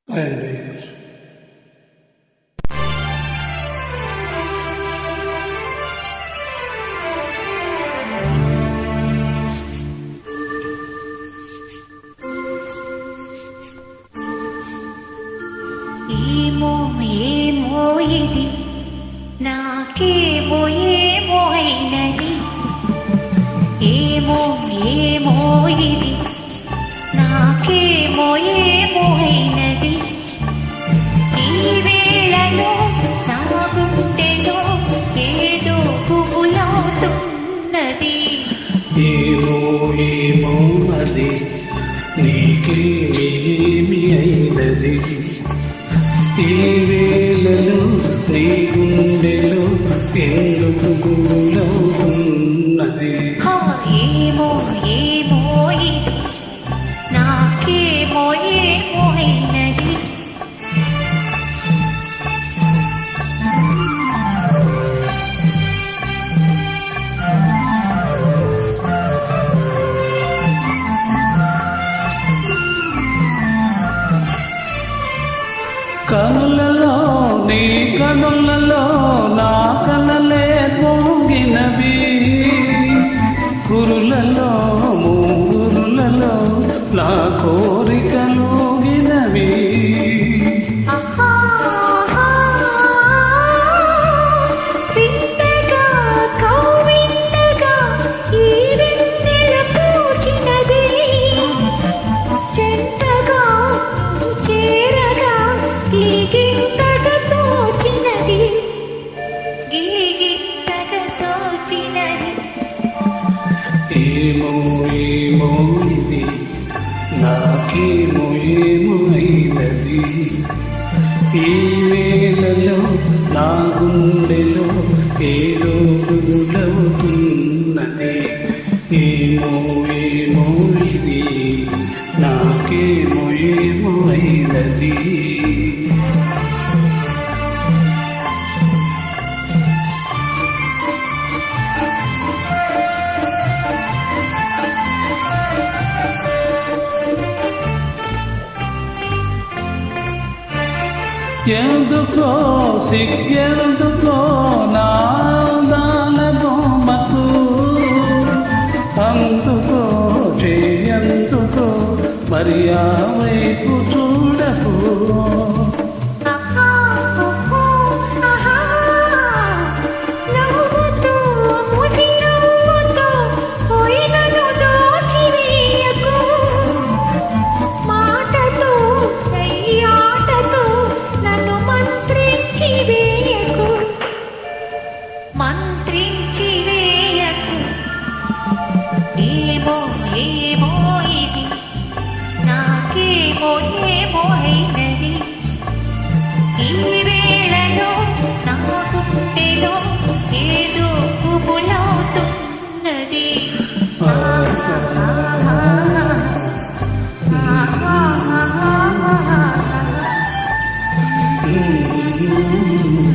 అండి. ఏమో ఏమో ఇది నాకేమో ఏమో అయినది, ఏమో ఏమో ఇది నాకేమో ఏమో అయినది. ఈ వేళలో నా గుండెలో ఏదో పువ్వులవుతున్నది. ఏమో ఏమో అది నీకేమి అయినది. ఈ వేళలో నీ గుండెలో ఎందుకు గుండవుతున్నది. ఏమో ఏమో ఇది నాకేమో ఏమో అయినది. కనులలో నీ కనులలో నా కలలే పొంగినవి, కురులలో మూరులలో నా కోరికలోగినవి. ఏమో ఏమో ఇది నాకేమో ఏమో అయినది. ఈ వేళలో నా గుండెలో ఏదో గులవుతున్నది. ఏమో ఏమో ఇది నాకేమో ఏమో అయినది. ఎందుకో సిగ్గెందుకో నాదాల బొమ్మకు, అందుకో చెయ్యందుకో మరి ఆ వైపు చూడకు. మంత్రించి వేయకు. ఏమో ఏమో ఇది నాకేమో ఏమో అయినది. ఈ వేళలో నా గుండెలో ఏదో పువ్వులవుతున్నది. Mm-hmm.